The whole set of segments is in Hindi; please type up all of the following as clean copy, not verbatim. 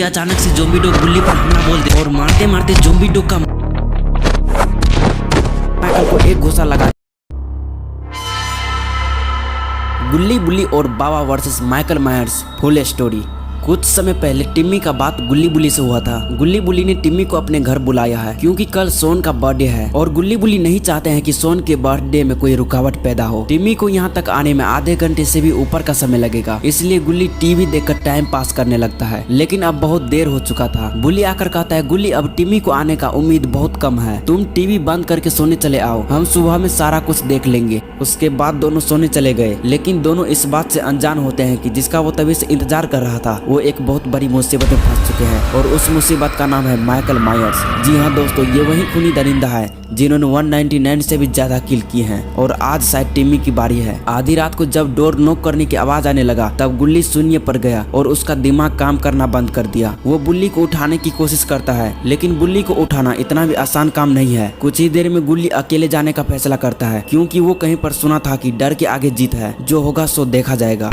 अचानक से ज़ॉम्बी डॉग गुल्ली पर हमला बोल दे और मारते मारते ज़ॉम्बी डॉग का माइकल को एक घुसा लगा। गुल्ली बुल्ली और Baba versus Michael Myers full story. कुछ समय पहले टिम्मी का बात गुल्ली बुल्ली से हुआ था। गुल्ली बुल्ली ने टिम्मी को अपने घर बुलाया है क्योंकि कल सोन का बर्थडे है और गुल्ली बुल्ली नहीं चाहते हैं कि सोन के बर्थडे में कोई रुकावट पैदा हो। टिम्मी को यहाँ तक आने में आधे घंटे से भी ऊपर का समय लगेगा, इसलिए गुल्ली टीवी देखकर टाइम पास करने लगता है। लेकिन अब बहुत देर हो चुका था। बुल्ली आकर कहता है, गुल्ली अब टिम्मी को आने का उम्मीद बहुत कम है, तुम टीवी बंद करके सोने चले आओ, हम सुबह में सारा कुछ देख लेंगे। उसके बाद दोनों सोने चले गए, लेकिन दोनों इस बात से अनजान होते हैं कि जिसका वो तभी से इंतजार कर रहा था वो एक बहुत बड़ी मुसीबत में फंस चुके हैं और उस मुसीबत का नाम है माइकल मायर्स। जी हाँ दोस्तों, ये वही खूनी दरिंदा है जिन्होंने 199 से भी ज्यादा किल की हैं और आज शायद टिम्मी की बारी है। आधी रात को जब डोर नॉक करने की आवाज आने लगा तब गुल्ली शून्य पर गया और उसका दिमाग काम करना बंद कर दिया। वो बुल्ली को उठाने की कोशिश करता है, लेकिन बुल्ली को उठाना इतना भी आसान काम नहीं है। कुछ ही देर में गुल्ली अकेले जाने का फैसला करता है क्योंकि वो कहीं पर सुना था कि डर के आगे जीत है, जो होगा सो देखा जाएगा।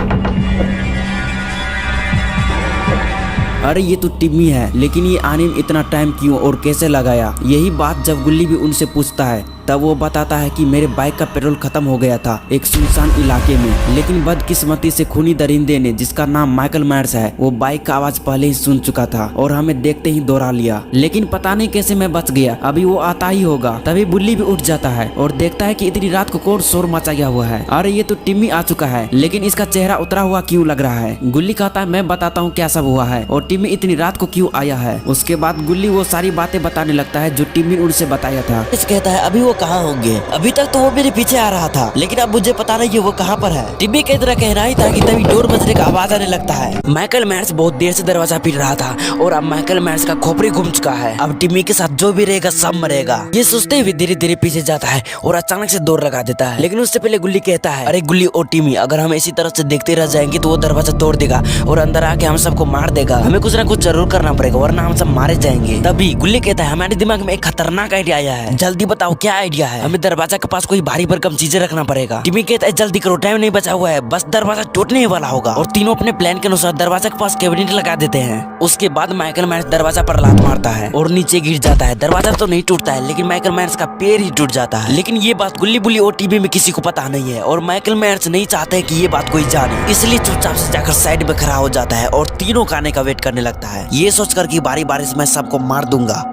अरे ये तो टिम्मी है, लेकिन ये आने में इतना टाइम क्यों और कैसे लगाया? यही बात जब गुल्ली भी उनसे पूछता है तब वो बताता है कि मेरे बाइक का पेट्रोल खत्म हो गया था एक सुनसान इलाके में, लेकिन बदकिस्मती से खूनी दरिंदे ने जिसका नाम माइकल मायर्स है वो बाइक का आवाज पहले ही सुन चुका था और हमें देखते ही दौड़ा लिया। लेकिन पता नहीं कैसे मैं बच गया, अभी वो आता ही होगा। तभी बुल्ली भी उठ जाता है और देखता है कि इतनी रात को कौन शोर मचाया हुआ है। अरे ये तो टिम्मी आ चुका है, लेकिन इसका चेहरा उतरा हुआ क्यों लग रहा है? गुल्ली कहता है, मैं बताता हूँ क्या सब हुआ है और टिम्मी इतनी रात को क्यों आया है। उसके बाद गुल्ली वो सारी बातें बताने लगता है जो टिम्मी उनसे बताया था। कहता है, अभी वो कहाँ होंगे? अभी तक तो वो मेरे पीछे आ रहा था, लेकिन अब मुझे पता नहीं है वो कहाँ पर है। टिम्मी की तरह कहना ही था कि तभी डोर बजने का आवाज आने लगता है। माइकल मायर्स बहुत देर से दरवाजा पीट रहा था और अब माइकल मायर्स का खोपड़ी घूम चुका है। अब टिम्मी के साथ जो भी रहेगा सब मरेगा, ये सोचते हुए धीरे धीरे पीछे जाता है और अचानक से दौड़ लगा देता है। लेकिन उससे पहले गुल्ली कहता है, अरे गुल्ली और टिम्मी, अगर हम इसी तरह से देखते रह जाएंगे तो वो दरवाजा तोड़ देगा और अंदर आके हम सबको मार देगा। हमें कुछ ना कुछ जरूर करना पड़ेगा वरना हम सब मारे जाएंगे। तभी गुल्ली कहता है, हमारे दिमाग में एक खतरनाक आइडिया आया है, जल्दी बताओ क्या आइडिया है? हमें दरवाजा के पास कोई भारी भरकम चीजें रखना पड़ेगा। टिम्मी कहता है, जल्दी करो, टाइम नहीं बचा हुआ है, बस दरवाजा टूटने ही वाला होगा। और तीनों अपने प्लान के अनुसार दरवाजा के पास कैबिनेट लगा देते हैं। उसके बाद माइकल मायर्स दरवाजा पर लात मारता है और नीचे गिर जाता है। दरवाजा तो नहीं टूटता है, लेकिन माइकल मायर्स का पैर ही टूट जाता है। लेकिन ये बात गुल्ली बुल्ली और टीवी में किसी को पता नहीं है और माइकल मायर्स नहीं चाहते कि ये बात कोई जाने, इसलिए चुपचाप से जाकर साइड में खड़ा हो जाता है और तीनों का आने का वेट करने लगता है, ये सोचकर कि बारी बारी से मैं सबको मार दूंगा।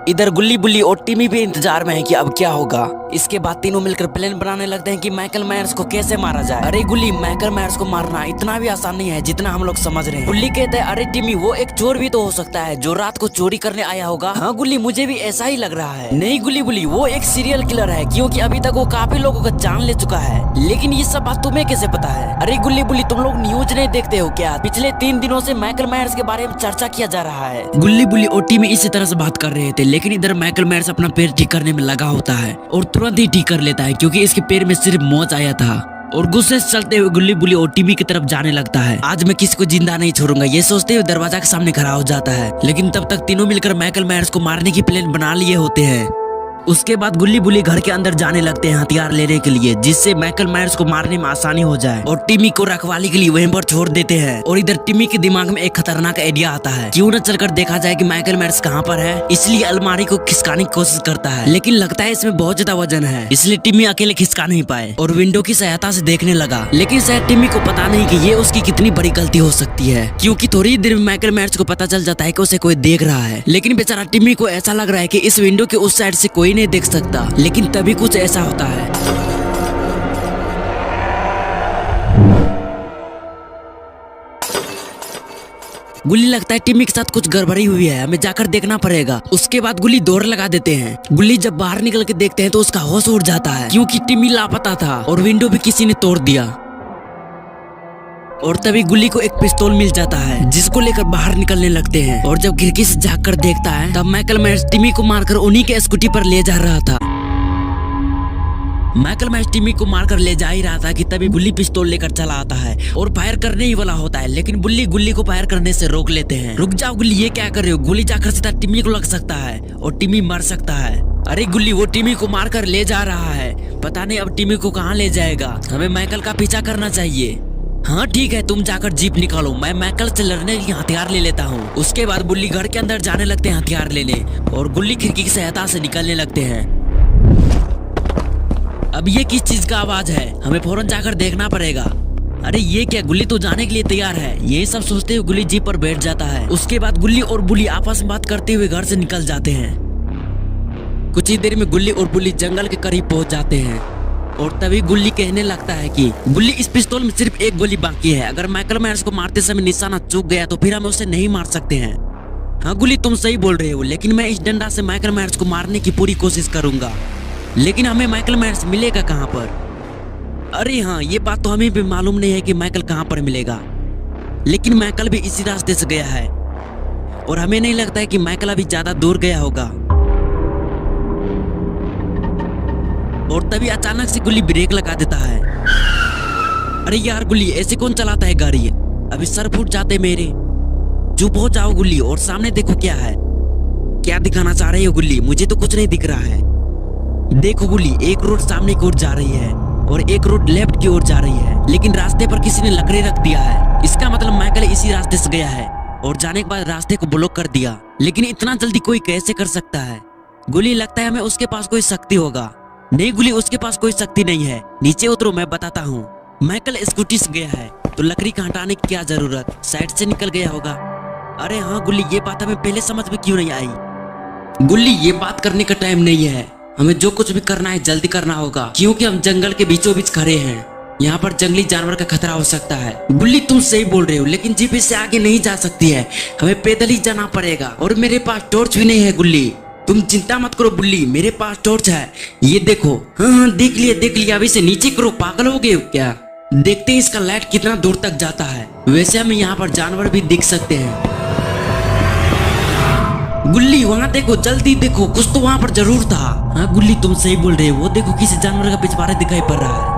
इधर गुल्ली बुल्ली और टिम्मी भी इंतजार में है कि अब क्या होगा। इसके बाद तीनों मिलकर प्लान बनाने लगते हैं कि माइकल मायर्स को कैसे मारा जाए। अरे गुल्ली, माइकल मायर्स को मारना इतना भी आसान नहीं है जितना हम लोग समझ रहे हैं। गुल्ली कहते हैं, अरे टिम्मी, वो एक चोर भी तो हो सकता है जो रात को चोरी करने आया होगा। हाँ गुल्ली, मुझे भी ऐसा ही लग रहा है। नहीं गुल्ली बुल्ली, वो एक सीरियल किलर है क्योंकि अभी तक वो काफी लोगों का जान ले चुका है। लेकिन ये सब बात तुम्हें कैसे पता है? अरे गुल्ली बुल्ली, तुम लोग न्यूज नहीं देखते हो क्या? पिछले 3 दिनों से माइकल मायर्स के बारे में चर्चा किया जा रहा है। गुल्ली बुल्ली और टिम्मी इसी तरह से बात कर रहे थे, लेकिन इधर माइकल मायर्स अपना पैर ठीक करने में लगा होता है और तुरंत ही ठीक कर लेता है क्योंकि इसके पैर में सिर्फ मोच आया था। और गुस्से से चलते हुए गुल्ली बुल्ली और टिम्मी की तरफ जाने लगता है। आज मैं किसी को जिंदा नहीं छोड़ूंगा, ये सोचते हुए दरवाजा के सामने खड़ा हो जाता है। लेकिन तब तक तीनों मिलकर माइकल मायर्स को मारने की प्लान बना लिए होते हैं। उसके बाद गुल्ली बुल्ली घर के अंदर जाने लगते हैं हथियार लेने के लिए, जिससे माइकल मायर्स को मारने में आसानी हो जाए और टिम्मी को रखवाली के लिए वहीं पर छोड़ देते हैं। और इधर टिम्मी के दिमाग में एक खतरनाक आइडिया आता है, क्यों न चलकर देखा जाए कि माइकल मायर्स कहाँ पर है। इसलिए अलमारी को खिसकाने की कोशिश करता है, लेकिन लगता है इसमें बहुत ज्यादा वजन है, इसलिए टिम्मी अकेले खिसका नहीं पाए और विंडो की सहायता से देखने लगा। लेकिन शायद टिम्मी को पता नहीं कि ये उसकी कितनी बड़ी गलती हो सकती है, क्योंकि थोड़ी देर में माइकल मायर्स को पता चल जाता है कि उसे कोई देख रहा है। लेकिन बेचारा टिम्मी को ऐसा लग रहा है कि इस विंडो के उस साइड से कोई नहीं देख सकता। लेकिन तभी कुछ ऐसा होता है। गुल्ली लगता है टिम्मी के साथ कुछ गड़बड़ी हुई है, हमें जाकर देखना पड़ेगा। उसके बाद गुल्ली दौड़ लगा देते हैं। गुल्ली जब बाहर निकल के देखते हैं तो उसका होश उड़ जाता है क्योंकि टिम्मी लापता था और विंडो भी किसी ने तोड़ दिया। और तभी गुल्ली को एक पिस्तौल मिल जाता है जिसको लेकर बाहर निकलने लगते हैं। और जब खिड़की से झांक कर देखता है तब माइकल मायर्स टिम्मी को मारकर उन्हीं के स्कूटी पर ले जा रहा था। माइकल मायर्स टिम्मी को मारकर ले जा ही रहा था कि तभी बुल्ली पिस्तौल लेकर चला आता है और फायर करने ही वाला होता है, लेकिन बुल्ली गुल्ली को फायर करने से रोक लेते हैं। रुक जाओ गुल्ली, ये क्या कर रहे हो? गोली जाकर सीधा टिम्मी को लग सकता है और टिम्मी मर सकता है। अरे गुल्ली, वो टिम्मी को मारकर ले जा रहा है, पता नहीं अब टिम्मी को कहाँ ले जाएगा। हमें माइकल का पीछा करना चाहिए। हाँ ठीक है, तुम जाकर जीप निकालो, मैं माइकल से लड़ने के लिए हथियार ले लेता हूँ। उसके बाद बुल्ली घर के अंदर जाने लगते हैं हथियार लेने, और गुल्ली खिड़की की सहायता से निकलने लगते हैं। अब ये किस चीज का आवाज है, हमें फौरन जाकर देखना पड़ेगा। अरे ये क्या, गुल्ली तो जाने के लिए तैयार है। ये सब सोचते हुए गुल्ली जीप पर बैठ जाता है। उसके बाद गुल्ली और बुल्ली आपस में बात करते हुए घर से निकल जाते हैं। कुछ ही देर में गुल्ली और बुल्ली जंगल के करीब पहुंच जाते हैं, और तभी गुल्ली कहने लगता है कि गुल्ली, इस पिस्तौल में सिर्फ एक गोली बाकी है। अगर माइकल मायर्स को मारते समय निशाना चूक गया तो फिर हम उसे नहीं मार सकते हैं। हाँ गुल्ली, तुम सही बोल रहे हो, लेकिन मैं इस डंडा से माइकल मायर्स को मारने की पूरी कोशिश करूंगा। लेकिन हमें माइकल मायर्स मिलेगा कहाँ पर? अरे हाँ, ये बात तो हमें भी मालूम नहीं है कि माइकल कहाँ पर मिलेगा, लेकिन माइकल भी इसी रास्ते से गया है, और हमें नहीं लगता है कि माइकल अभी ज्यादा दूर गया होगा। और तभी अचानक से गुल्ली ब्रेक लगा देता है। अरे यार गुल्ली, ऐसे कौन चलाता है गाड़ी? अभी सर फूट जाते मेरे। चुप हो जाओ गुल्ली, और सामने देखो क्या है। क्या दिखाना चाह रही हो गुल्ली? मुझे तो कुछ नहीं दिख रहा है। देखो गुल्ली, एक रोड सामने की ओर जा रही है और एक रोड लेफ्ट की ओर जा रही है, लेकिन रास्ते पर किसी ने लकड़ी रख दिया है। इसका मतलब माइकल इसी रास्ते से गया है और जाने के बाद रास्ते को ब्लॉक कर दिया। लेकिन इतना जल्दी कोई कैसे कर सकता है? गुल्ली, लगता है हमें उसके पास कोई शक्ति होगा। नहीं गुल्ली, उसके पास कोई शक्ति नहीं है। नीचे उतरो, मैं बताता हूँ। माइकल स्कूटी से गया है तो लकड़ी का हटाने की क्या जरूरत, साइड से निकल गया होगा। अरे हाँ गुल्ली, ये बात हमें पहले समझ में क्यों नहीं आई? गुल्ली, ये बात करने का टाइम नहीं है, हमें जो कुछ भी करना है जल्दी करना होगा, क्योंकि हम जंगल के बीचों बीच खड़े हैं। यहाँ पर जंगली जानवर का खतरा हो सकता है। गुल्ली, तुम सही बोल रहे हो, लेकिन जीप इससे आगे नहीं जा सकती है, हमें पैदल ही जाना पड़ेगा। और मेरे पास टॉर्च भी नहीं है। गुल्ली, तुम चिंता मत करो बुल्ली, मेरे पास टॉर्च है, ये देखो। हाँ, देख लिया। अभी से नीचे करो, पागल हो गए क्या? देखते हैं इसका लाइट कितना दूर तक जाता है। वैसे हमें यहाँ पर जानवर भी दिख सकते हैं। गुल्ली, वहाँ देखो, जल्दी देखो, कुछ तो वहाँ पर जरूर था। हाँ गुल्ली, तुम सही बोल रहे हो, वो देखो किसी जानवर का पिछवाड़ा दिखाई पड़ रहा है।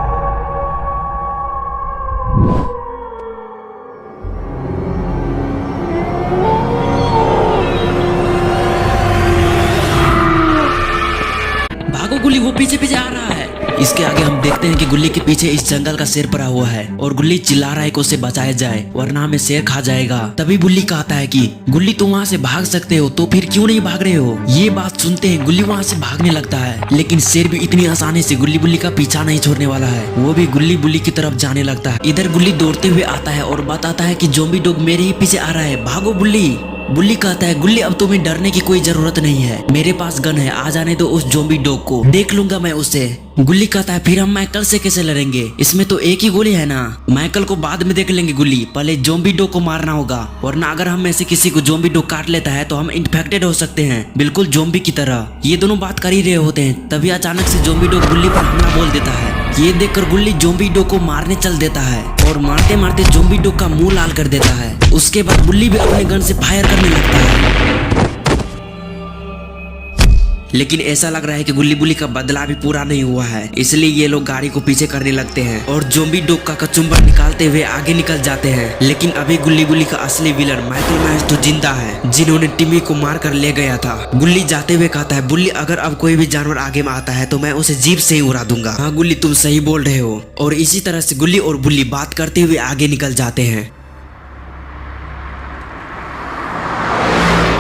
भागो गुल्ली, वो पीछे पीछे आ रहा है। इसके आगे हम देखते हैं कि गुल्ली के पीछे इस जंगल का शेर पड़ा हुआ है, और गुल्ली चिल्ला रहा है कि उसे बचाया जाए वरना हमें शेर खा जाएगा। तभी बुल्ली कहता है कि गुल्ली, तुम वहाँ से भाग सकते हो तो फिर क्यों नहीं भाग रहे हो? ये बात सुनते हैं गुल्ली वहाँ से भागने लगता है, लेकिन शेर भी इतनी आसानी से गुल्ली बुल्ली का पीछा नहीं छोड़ने वाला है। वो भी गुल्ली बुल्ली की तरफ जाने लगता है। इधर गुल्ली दौड़ते हुए आता है और बताता है कि ज़ॉम्बी डॉग मेरे ही पीछे आ रहा है, भागो बुल्ली। बुल्ली कहता है, गुल्ली, अब तुम्हें डरने की कोई जरूरत नहीं है, मेरे पास गन है, आ जाने दो उस ज़ॉम्बी डॉग को, देख लूंगा मैं उसे। गुल्ली कहता है, फिर हम माइकल से कैसे लड़ेंगे? इसमें तो एक ही गोली है ना। माइकल को बाद में देख लेंगे गुल्ली, पहले ज़ॉम्बी डॉग को मारना होगा, वरना अगर हम में से किसी को ज़ॉम्बी डॉग काट लेता है तो हम इन्फेक्टेड हो सकते हैं, बिल्कुल ज़ॉम्बी की तरह। ये दोनों बात कर ही रहे होते हैं, तभी अचानक से ज़ॉम्बी डॉग गुल्ली पर हमला बोल देता है। ये देखकर गुल्ली ज़ॉम्बी डॉग को मारने चल देता है, और मारते मारते ज़ॉम्बी डॉग का मुंह लाल कर देता है। उसके बाद गुल्ली भी अपने गन से फायर करने लगता है, लेकिन ऐसा लग रहा है कि गुल्ली बुल्ली का बदला भी पूरा नहीं हुआ है, इसलिए ये लोग गाड़ी को पीछे करने लगते हैं और ज़ॉम्बी डॉग का कचुम्बर निकालते हुए आगे निकल जाते हैं। लेकिन अभी गुल्ली बुल्ली का असली विलन माइकल मायर्स तो जिंदा है, जिन्होंने टिमी को मार कर ले गया था। गुल्ली जाते हुए कहता है, बुल्ली, अगर अब कोई भी जानवर आगे में आता है तो मैं उसे जीप से ही उड़ा दूंगा। हाँ गुल्ली, तुम सही बोल रहे हो। और इसी तरह से गुल्ली और बुल्ली बात करते हुए आगे निकल जाते हैं।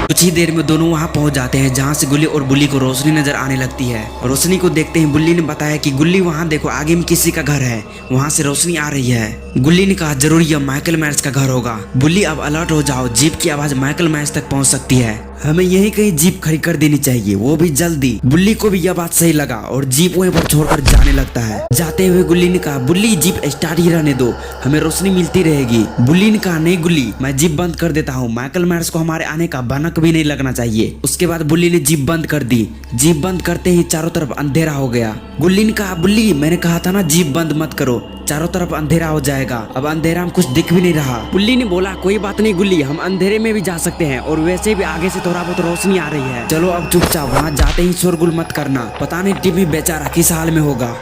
कुछ ही देर में दोनों वहां पहुंच जाते हैं जहां से गुल्ली और बुल्ली को रोशनी नजर आने लगती है। रोशनी को देखते ही बुल्ली ने बताया कि गुल्ली, वहां देखो, आगे में किसी का घर है, वहां से रोशनी आ रही है। गुल्ली ने कहा, जरूर यह माइकल मायर्स का घर होगा। बुल्ली, अब अलर्ट हो जाओ, जीप की आवाज माइकल मायर्स तक पहुंच सकती है, हमें यही कहीं जीप खड़ी कर देनी चाहिए, वो भी जल्दी। बुल्ली को भी यह बात सही लगा और जीप वहीं पर छोड़कर जाने लगता है। जाते हुए गुल्ली ने कहा, बुल्ली, जीप स्टार्ट ही रहने दो, हमें रोशनी मिलती रहेगी। बुल्ली ने कहा, नहीं गुल्ली, मैं जीप बंद कर देता हूँ, माइकल मायर्स को हमारे आने का भनक भी नहीं लगना चाहिए। उसके बाद बुल्ली ने जीप बंद कर दी। जीप बंद करते ही चारों तरफ अंधेरा हो गया। गुल्ली ने कहा, बुल्ली, मैंने कहा था ना जीप बंद मत करो, चारों तरफ अंधेरा हो जाएगा, अब अंधेरा में कुछ दिख भी नहीं रहा। बुल्ली ने बोला, कोई बात नहीं गुल्ली, हम अंधेरे में भी जा सकते हैं, और वैसे भी आगे से थोड़ा बहुत रोशनी आ रही है, चलो अब चुपचाप, वहाँ जाते ही शोरगुल मत करना, पता नहीं टिमी बेचारा किस हाल में होगा।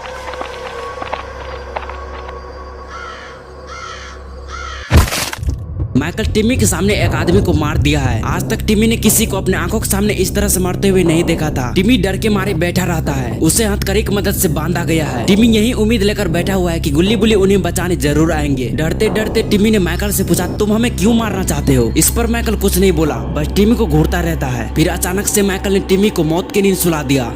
माइकल टिम्मी के सामने एक आदमी को मार दिया है। आज तक टिम्मी ने किसी को अपने आंखों के सामने इस तरह से मरते हुए नहीं देखा था। टिम्मी डर के मारे बैठा रहता है, उसे हथकड़ी की मदद से बांधा गया है। टिम्मी यही उम्मीद लेकर बैठा हुआ है कि गुल्ली बुल्ली उन्हें बचाने जरूर आएंगे। डरते डरते टिम्मी ने माइकल से पूछा, तुम हमें क्यों मारना चाहते हो? इस पर माइकल कुछ नहीं बोला, बस टिम्मी को घूरता रहता है। फिर अचानक से माइकल ने टिम्मी को मौत की नींद सुला दिया।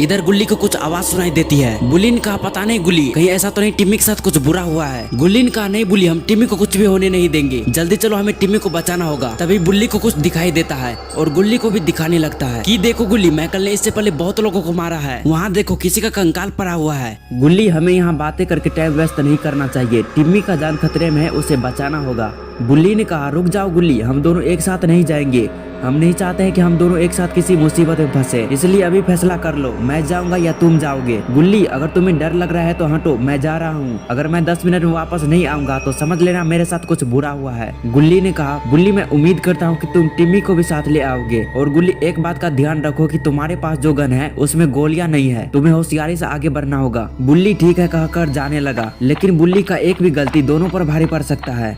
इधर गुल्ली को कुछ आवाज सुनाई देती है। गुल्ली ने कहा, पता नहीं गुल्ली, कहीं ऐसा तो नहीं टिम्मी के साथ कुछ बुरा हुआ है। गुल्ली ने कहा, नहीं बुल्ली, हम टिम्मी को कुछ भी होने नहीं देंगे, जल्दी चलो, हमें टिम्मी को बचाना होगा। तभी बुल्ली को कुछ दिखाई देता है और गुल्ली को भी दिखाने लगता है कि देखो गुल्ली, माइकल ने इससे पहले बहुत लोगों को मारा है, वहाँ देखो किसी का कंकाल पड़ा हुआ है। गुल्ली, हमें यहाँ बातें करके टाइम वेस्ट नहीं करना चाहिए, टिम्मी का जान खतरे में है, उसे बचाना होगा। गुल्ली ने कहा, रुक जाओ गुल्ली, हम दोनों एक साथ नहीं जाएंगे, हम नहीं चाहते हैं कि हम दोनों एक साथ किसी मुसीबत में फंसे, इसलिए अभी फैसला कर लो, मैं जाऊंगा या तुम जाओगे। गुल्ली, अगर तुम्हें डर लग रहा है तो हटो, मैं जा रहा हूँ, अगर मैं 10 मिनट में वापस नहीं आऊंगा तो समझ लेना मेरे साथ कुछ बुरा हुआ है। गुल्ली ने कहा, गुल्ली, मैं उम्मीद करता हूँ कि तुम टिम्मी को भी साथ ले आओगे, और गुल्ली एक बात का ध्यान रखो कि तुम्हारे पास जो गन है उसमें गोलियां नहीं है, तुम्हें होशियारी से आगे बढ़ना होगा। बुल्ली ठीक है कहकर जाने लगा, लेकिन बुल्ली का एक भी गलती दोनों पर भारी पड़ सकता है।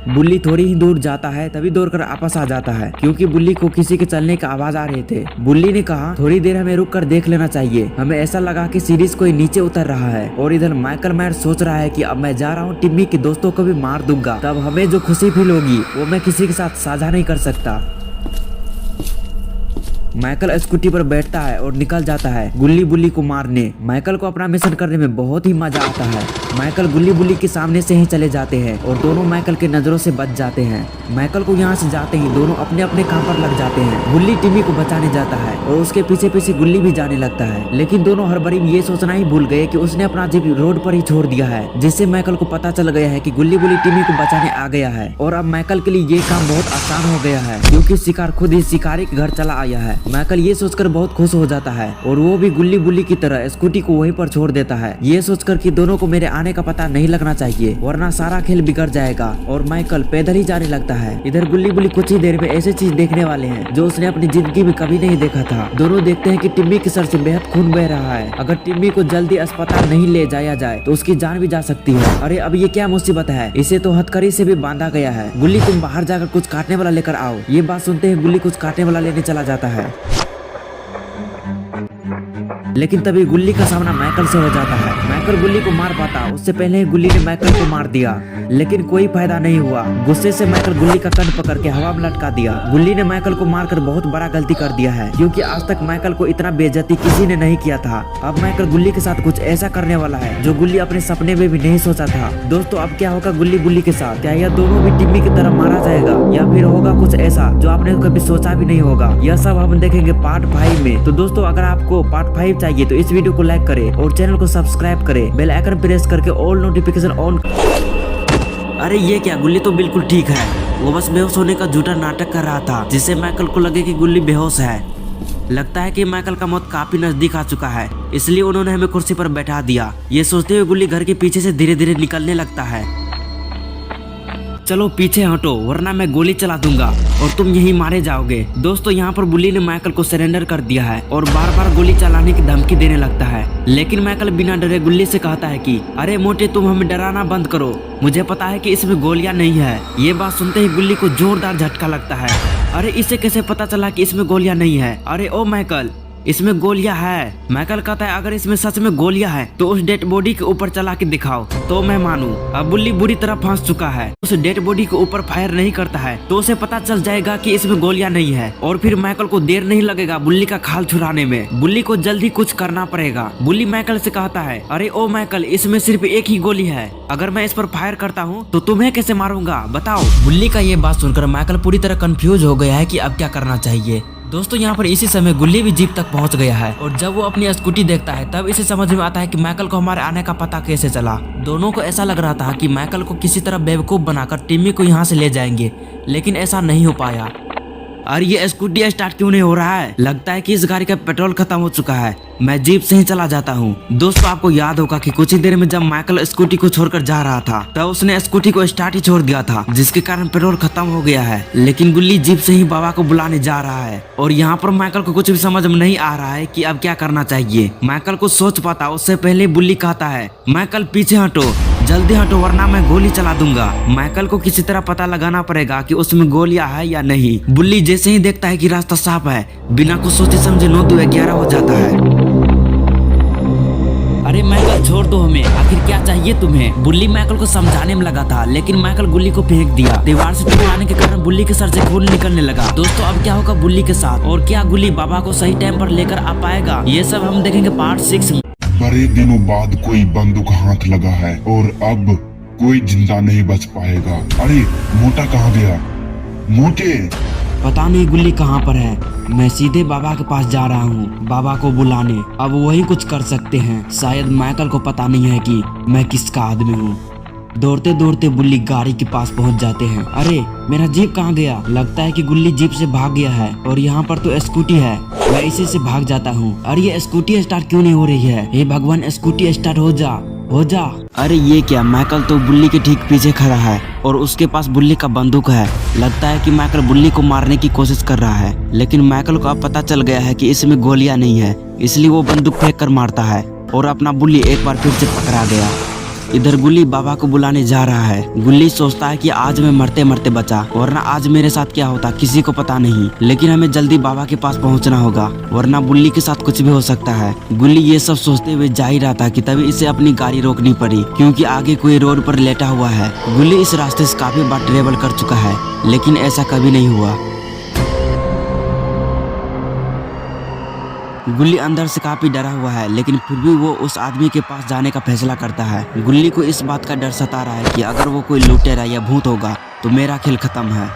बुल्ली थोड़ी ही दूर जाता है, तभी दौड़कर वापस आ जाता है, क्योंकि बुल्ली को किसी के चलने का आवाज आ रहे थे। बुल्ली ने कहा, थोड़ी देर हमें रुक कर देख लेना चाहिए, हमें ऐसा लगा कि सीरीज कोई नीचे उतर रहा है। और इधर माइकल मायर सोच रहा है कि अब मैं जा रहा हूँ, टिम्मी के दोस्तों को भी मार दूंगा, तब हमें जो खुशी फील होगी वो मैं किसी के साथ साझा नहीं कर सकता। माइकल स्कूटी पर बैठता है और निकल जाता है गुल्ली बुल्ली को मारने। माइकल को अपना मिशन करने में बहुत ही मजा आता है। माइकल गुल्ली बुल्ली के सामने से ही चले जाते हैं और दोनों माइकल के नजरों से बच जाते हैं। माइकल को यहाँ से जाते ही दोनों अपने अपने काम पर लग जाते हैं। गुल्ली टिम्मी को बचाने जाता है और उसके पीछे पीछे गुल्ली भी जाने लगता है, लेकिन दोनों हड़बड़ी में ये सोचना ही भूल गए कि उसने अपना जीप रोड पर ही छोड़ दिया है, जिससे माइकल को पता चल गया है कि गुल्ली बुल्ली टिम्मी को बचाने आ गया है। और अब माइकल के लिए ये काम बहुत आसान हो गया है, क्योंकि शिकार खुद ही शिकारी के घर चला आया है। माइकल ये सोचकर बहुत खुश हो जाता है और वो भी गुल्ली बुल्ली की तरह स्कूटी को वहीं पर छोड़ देता है, ये सोचकर कि दोनों को मेरे आने का पता नहीं लगना चाहिए, वरना सारा खेल बिगड़ जाएगा। और माइकल पैदल ही जाने लगता है। इधर गुल्ली बुल्ली कुछ ही देर में ऐसी चीज देखने वाले हैं जो उसने अपनी जिंदगी में कभी नहीं देखा था। दोनों देखते हैं कि टिम्मी के सर से बेहद खून बह रहा है। अगर टिम्मी को जल्दी अस्पताल नहीं ले जाया जाए तो उसकी जान भी जा सकती है। अरे अब ये क्या मुसीबत है, इसे तो हथकड़ी से भी बांधा गया है। गुल्ली, तुम बाहर जाकर कुछ काटने वाला लेकर आओ। ये बात सुनते ही गुल्ली कुछ काटने वाला लेने चला जाता है, लेकिन तभी गुल्ली का सामना माइकल से हो जाता है। माइकल गुल्ली को मार पाता, उससे पहले ही गुल्ली ने माइकल को मार दिया, लेकिन कोई फायदा नहीं हुआ। गुस्से से माइकल गुल्ली का कंठ पकड़ के हवा में लटका दिया। गुल्ली ने माइकल को मारकर बहुत बड़ा गलती कर दिया है, क्योंकि आज तक माइकल को इतना बेइज्जती किसी ने नहीं किया था। अब माइकल गुल्ली के साथ कुछ ऐसा करने वाला है जो गुल्ली अपने सपने में भी नहीं सोचा था। दोस्तों, अब क्या होगा गुल्ली बुल्ली के साथ? क्या यह दोनों भी टिम्मी की तरह मारा जाएगा, या फिर होगा कुछ ऐसा जो आपने कभी सोचा भी नहीं होगा? यह सब हम देखेंगे पार्ट 5 में। तो दोस्तों, अगर आपको पार्ट 5 चाहिए तो इस वीडियो को लाइक करें और चैनल को सब्सक्राइब करें, बेल आइकन प्रेस करके ऑल नोटिफिकेशन ऑन। अरे ये क्या, गुल्ली तो बिल्कुल ठीक है, वो बस बेहोश होने का झूठा नाटक कर रहा था, जिससे माइकल को लगे कि गुल्ली बेहोश है। लगता है कि माइकल का मौत काफी नजदीक आ चुका है, इसलिए उन्होंने हमें कुर्सी पर बैठा दिया। ये सोचते हुए गुल्ली घर के पीछे से धीरे धीरे निकलने लगता है। चलो पीछे हटो, वरना मैं गोली चला दूंगा और तुम यहीं मारे जाओगे। दोस्तों, यहाँ पर बुल्ली ने माइकल को सरेंडर कर दिया है और बार बार गोली चलाने की धमकी देने लगता है, लेकिन माइकल बिना डरे गुल्ली से कहता है कि अरे मोटे, तुम हमें डराना बंद करो, मुझे पता है कि इसमें गोलियां नहीं है। ये बात सुनते ही गुल्ली को जोरदार झटका लगता है। अरे इसे कैसे पता चला कि इसमें गोलियां नहीं है? अरे ओ माइकल, इसमें गोलियां है। माइकल कहता है, अगर इसमें सच में गोलियां है तो उस डेड बॉडी के ऊपर चला के दिखाओ तो मैं मानूं। अब बुल्ली बुरी तरह फंस चुका है, उस डेड बॉडी के ऊपर फायर नहीं करता है तो उसे पता चल जाएगा कि इसमें गोलियां नहीं है, और फिर माइकल को देर नहीं लगेगा बुल्ली का खाल छुड़ाने में। बुल्ली को जल्दी कुछ करना पड़ेगा। बुल्ली माइकल से कहता है, अरे ओ माइकल, इसमें सिर्फ एक ही गोली है, अगर मैं इस पर फायर करता हूँ तो तुम्हें कैसे मारूंगा, बताओ। बुल्ली का ये बात सुनकर माइकल पूरी तरह कंफ्यूज हो गया है कि अब क्या करना चाहिए। दोस्तों, यहाँ पर इसी समय गुल्ली भी जीप तक पहुँच गया है और जब वो अपनी स्कूटी देखता है तब इसे समझ में आता है कि माइकल को हमारे आने का पता कैसे चला। दोनों को ऐसा लग रहा था कि माइकल को किसी तरह बेवकूफ बनाकर टिम्मी को यहाँ से ले जाएंगे, लेकिन ऐसा नहीं हो पाया। और ये स्कूटी स्टार्ट क्यों नहीं हो रहा है? लगता है कि इस गाड़ी का पेट्रोल खत्म हो चुका है। मैं जीप से ही चला जाता हूँ। दोस्तों आपको याद होगा कि कुछ ही देर में जब माइकल स्कूटी को छोड़कर जा रहा था तब उसने स्कूटी को स्टार्ट ही छोड़ दिया था, जिसके कारण पेट्रोल खत्म हो गया है। लेकिन गुल्ली जीप से ही बाबा को बुलाने जा रहा है और यहाँ पर माइकल को कुछ भी समझ में नहीं आ रहा है कि अब क्या करना चाहिए। माइकल को सोच पाता उससे पहले बुल्ली कहता है, माइकल पीछे हटो, जल्दी हटो वरना मैं गोली चला दूंगा। माइकल को किसी तरह पता लगाना पड़ेगा कि उसमें गोलियां है या नहीं। बुल्ली जैसे ही देखता है कि रास्ता साफ है, बिना कुछ सोचे समझे 9-2-11 हो जाता है। अरे माइकल छोड़ दो हमें, आखिर क्या चाहिए तुम्हें? बुल्ली माइकल को समझाने में लगा था लेकिन माइकल गुल्ली को फेंक दिया। दीवार से टकराने के कारण बुल्ली के सर से खून निकलने लगा। दोस्तों अब क्या होगा बुल्ली के साथ, और क्या गुल्ली बाबा को सही टाइम पर लेकर आ पाएगा? ये सब हम देखेंगे पार्ट 6 में। बड़े दिनों बाद कोई बंदूक हाथ लगा है और अब कोई जिंदा नहीं बच पाएगा। अरे मोटा कहाँ गया? मोटे पता नहीं गुल्ली कहाँ पर है। मैं सीधे बाबा के पास जा रहा हूँ बाबा को बुलाने। अब वही कुछ कर सकते हैं। शायद माइकल को पता नहीं है कि मैं किसका आदमी हूँ। दौड़ते दौड़ते बुल्ली गाड़ी के पास पहुंच जाते हैं। अरे मेरा जीप कहाँ गया? लगता है कि गुल्ली जीप से भाग गया है और यहाँ पर तो स्कूटी है। मैं इसी से भाग जाता हूँ। अरे ये स्कूटी स्टार्ट क्यों नहीं हो रही है? हे भगवान स्कूटी स्टार्ट हो जा, हो जा। अरे ये क्या, माइकल तो बुल्ली के ठीक पीछे खड़ा है और उसके पास बुल्ली का बंदूक है। लगता है कि माइकल बुल्ली को मारने की कोशिश कर रहा है, लेकिन माइकल को अब पता चल गया है कि इसमें गोलियां नहीं है, इसलिए वो बंदूक फेंक कर मारता है और अपना बुल्ली एक बार फिर से पकड़ा गया। इधर गुल्ली बाबा को बुलाने जा रहा है। गुल्ली सोचता है कि आज मैं मरते मरते बचा, वरना आज मेरे साथ क्या होता किसी को पता नहीं। लेकिन हमें जल्दी बाबा के पास पहुंचना होगा, वरना बुल्ली के साथ कुछ भी हो सकता है। गुल्ली ये सब सोचते हुए जा ही रहा था कि तभी इसे अपनी गाड़ी रोकनी पड़ी, क्योंकि आगे कोई रोड पर लेटा हुआ है। गुल्ली इस रास्ते से काफी बार ट्रेवल कर चुका है, लेकिन ऐसा कभी नहीं हुआ। गुल्ली अंदर से काफी डरा हुआ है, लेकिन फिर भी वो उस आदमी के पास जाने का फैसला करता है। गुल्ली को इस बात का डर सता रहा है कि अगर वो कोई लुटेरा या भूत होगा तो मेरा खेल खत्म है।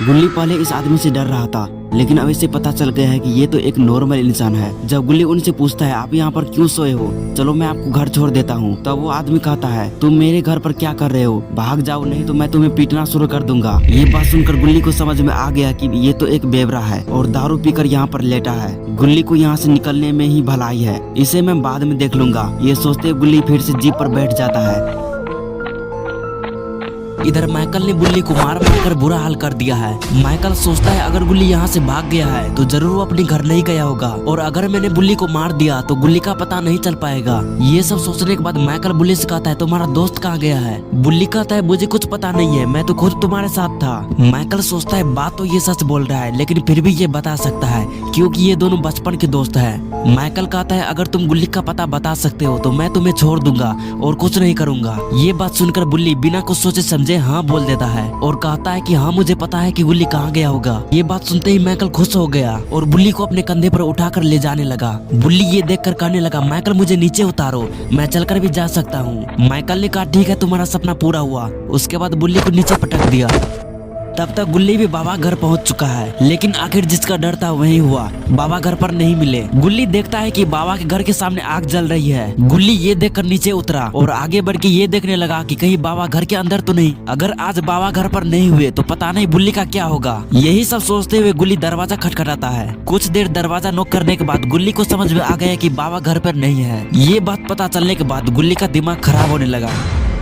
गुल्ली पहले इस आदमी से डर रहा था, लेकिन अब इसे पता चल गया है कि ये तो एक नॉर्मल इंसान है। जब गुल्ली उनसे पूछता है आप यहाँ पर क्यों सोए हो, चलो मैं आपको घर छोड़ देता हूँ, तब वो आदमी कहता है तुम मेरे घर पर क्या कर रहे हो, भाग जाओ नहीं तो मैं तुम्हें पीटना शुरू कर दूंगा। ये बात सुनकर गुल्ली को समझ में आ गया कि ये तो एक बेवरा है और दारू पीकर यहाँ पर लेटा है। गुल्ली को यहाँ से निकलने में ही भलाई है, इसे मैं बाद में देख लूंगा। ये सोचते गुल्ली फिर से जीप पर बैठ जाता है। इधर माइकल ने गुल्ली को मार मार कर बुरा हाल कर दिया है। माइकल सोचता है अगर गुल्ली यहाँ से भाग गया है तो जरूर वो अपने घर नहीं गया होगा, और अगर मैंने गुल्ली को मार दिया तो गुल्ली का पता नहीं चल पाएगा। ये सब सोचने के बाद माइकल बुल्ली से कहता है तुम्हारा दोस्त कहाँ गया है? बुल्ली कहता है मुझे कुछ पता नहीं है, मैं तो खुद तुम्हारे साथ था। माइकल सोचता है बात तो ये सच बोल रहा है, लेकिन फिर भी ये बता सकता है क्योंकि ये दोनों बचपन के दोस्त है। माइकल कहता है अगर तुम गुल्ली का पता बता सकते हो तो मैं तुम्हें छोड़ दूंगा और कुछ नहीं करूंगा। ये बात सुनकर बुल्ली बिना कुछ सोचे समझे हाँ बोल देता है और कहता है कि हाँ मुझे पता है कि गुल्ली कहाँ गया होगा। ये बात सुनते ही माइकल खुश हो गया और बुल्ली को अपने कंधे पर उठाकर ले जाने लगा। बुल्ली ये देखकर कहने लगा माइकल मुझे नीचे उतारो, मैं चलकर भी जा सकता हूँ। माइकल ने कहा ठीक है तुम्हारा सपना पूरा हुआ। उसके बाद बुल्ली को नीचे पटक दिया। तब तक गुल्ली भी बाबा घर पहुंच चुका है, लेकिन आखिर जिसका डर था वही हुआ, बाबा घर पर नहीं मिले। गुल्ली देखता है कि बाबा के घर के सामने आग जल रही है। गुल्ली ये देखकर नीचे उतरा और आगे बढ़ के ये देखने लगा कि कहीं बाबा घर के अंदर तो नहीं। अगर आज बाबा घर पर नहीं हुए तो पता नहीं बुल्ली का क्या होगा। यही सब सोचते हुए गुल्ली दरवाजा खटखटाता है। कुछ देर दरवाजा नॉक करने के बाद गुल्ली को समझ में आ गया कि बाबा घर पर नहीं है। ये बात पता चलने के बाद गुल्ली का दिमाग खराब होने लगा।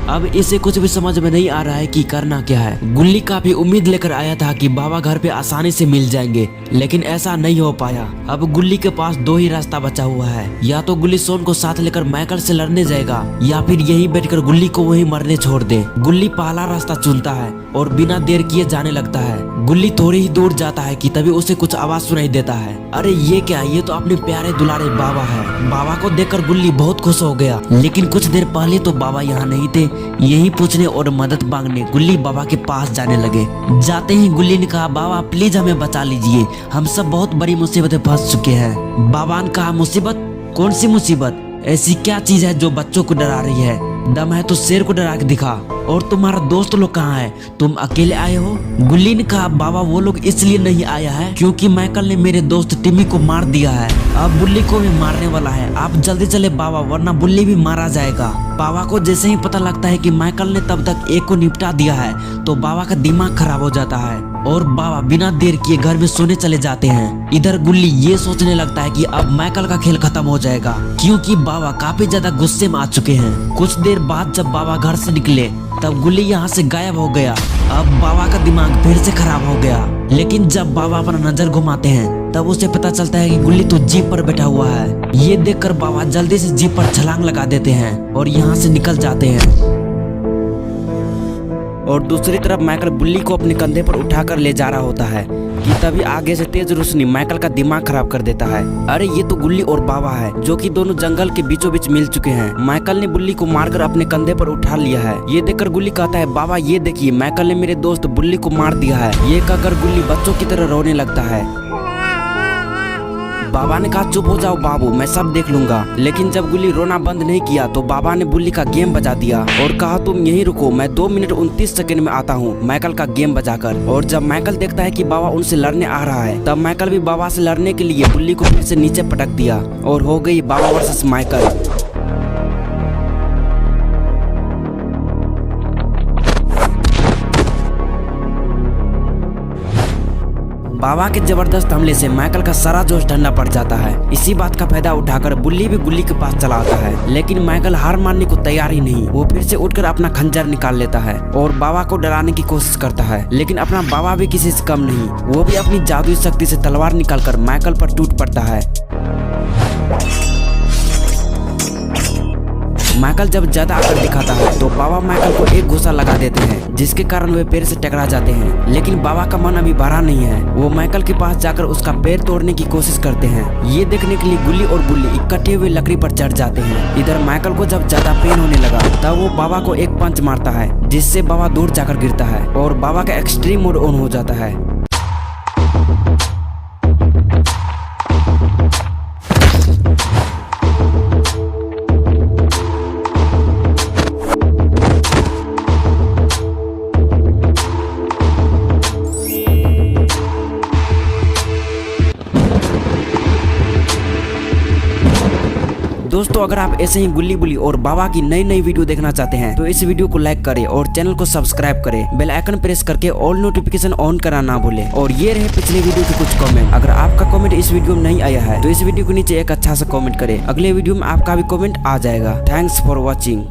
अब इसे कुछ भी समझ में नहीं आ रहा है कि करना क्या है। गुल्ली काफी उम्मीद लेकर आया था कि बाबा घर पे आसानी से मिल जाएंगे, लेकिन ऐसा नहीं हो पाया। अब गुल्ली के पास दो ही रास्ता बचा हुआ है, या तो गुल्ली सोन को साथ लेकर माइकल से लड़ने जाएगा या फिर यहीं बैठकर गुल्ली को वहीं मरने छोड़ दे। गुल्ली पहला रास्ता चुनता है और बिना देर किए जाने लगता है। गुल्ली थोड़ी ही दूर जाता है कि तभी उसे कुछ आवाज सुनाई देता है। अरे ये क्या, ये तो अपने प्यारे दुलारे बाबा है। बाबा को देखकर गुल्ली बहुत खुश हो गया, लेकिन कुछ देर पहले तो बाबा यहाँ नहीं थे। यही पूछने और मदद मांगने गुल्ली बाबा के पास जाने लगे। जाते ही गुल्ली ने कहा बाबा प्लीज हमें बचा लीजिए, हम सब बहुत बड़ी मुसीबत में फंस चुके हैं। बाबा ने कहा मुसीबत? कौन सी मुसीबत? ऐसी क्या चीज है जो बच्चों को डरा रही है? दम है तो शेर को डरा के दिखा। और तुम्हारा दोस्त लोग कहाँ है? तुम अकेले आए हो? गुल्ली ने कहा बाबा वो लोग इसलिए नहीं आया है क्योंकि माइकल ने मेरे दोस्त टिमी को मार दिया है। अब बुल्ली को भी मारने वाला है। आप जल्दी चले बाबा, वरना बुल्ली भी मारा जाएगा। बाबा को जैसे ही पता लगता है कि माइकल ने तब तक एक को निपटा दिया है तो बाबा का दिमाग खराब हो जाता है और बाबा बिना देर किए घर में सोने चले जाते हैं। इधर गुल्ली ये सोचने लगता है कि अब माइकल का खेल खत्म हो जाएगा क्योंकि बाबा काफी ज्यादा गुस्से में आ चुके हैं। कुछ देर बाद जब बाबा घर से निकले तब गुल्ली यहाँ से गायब हो गया। अब बाबा का दिमाग फिर से खराब हो गया। लेकिन जब बाबा अपना नजर घुमाते हैं तब उसे पता चलता है कि गुल्ली तो जीप पर बैठा हुआ है। ये देखकर बाबा जल्दी से जीप पर छलांग लगा देते हैं और यहाँ से निकल जाते हैं। और दूसरी तरफ माइकल बुल्ली को अपने कंधे पर उठाकर ले जा रहा होता है कि तभी आगे से तेज रोशनी माइकल का दिमाग खराब कर देता है। अरे ये तो गुल्ली और बाबा है जो कि दोनों जंगल के बीचों बीच मिल चुके हैं। माइकल ने बुल्ली को मारकर अपने कंधे पर उठा लिया है। ये देखकर गुल्ली कहता है बाबा ये देखिए माइकल ने मेरे दोस्त बुल्ली को मार दिया है। ये कहकर गुल्ली बच्चों की तरह रोने लगता है। बाबा ने कहा चुप हो जाओ बाबू, मैं सब देख लूंगा। लेकिन जब गुल्ली रोना बंद नहीं किया तो बाबा ने बुल्ली का गेम बजा दिया और कहा तुम यहीं रुको, मैं 2 मिनट 29 सेकंड में आता हूँ माइकल का गेम बजाकर। और जब माइकल देखता है कि बाबा उनसे लड़ने आ रहा है तब माइकल भी बाबा से लड़ने के लिए बुल्ली को फिर से नीचे पटक दिया और हो गई बाबा वर्सेस माइकल। बाबा के जबरदस्त हमले से माइकल का सारा जोश ठंडा पड़ जाता है। इसी बात का फायदा उठाकर बुल्ली भी गुल्ली के पास चला आता है। लेकिन माइकल हार मानने को तैयार ही नहीं। वो फिर से उठकर अपना खंजर निकाल लेता है और बाबा को डराने की कोशिश करता है। लेकिन अपना बाबा भी किसी से कम नहीं, वो भी अपनी जादुई शक्ति से तलवार निकालकर माइकल पर टूट पड़ता है। माइकल जब ज्यादा आकर दिखाता है तो बाबा माइकल को एक घुसा लगा देते हैं जिसके कारण वे पैर से टकरा जाते हैं। लेकिन बाबा का मन अभी भरा नहीं है। वो माइकल के पास जाकर उसका पैर तोड़ने की कोशिश करते हैं। ये देखने के लिए गुल्ली और बुल्ली इकट्ठे हुए लकड़ी पर चढ़ जाते हैं। इधर माइकल को जब ज्यादा पेन होने लगा तब वो बाबा को एक पंच मारता है जिससे बाबा दूर जाकर गिरता है और बाबा का एक्सट्रीम मोड ऑन हो जाता है। दोस्तों अगर आप ऐसे ही गुल्ली बुल्ली और बाबा की नई नई वीडियो देखना चाहते हैं तो इस वीडियो को लाइक करें और चैनल को सब्सक्राइब करें। बेल आइकन प्रेस करके ऑल नोटिफिकेशन ऑन करना ना भूलें। और ये रहे पिछले वीडियो के कुछ कमेंट। अगर आपका कमेंट इस वीडियो में नहीं आया है तो इस वीडियो के नीचे एक अच्छा सा कमेंट करें। अगले वीडियो में आपका भी कमेंट आ जाएगा। Thanks for watching.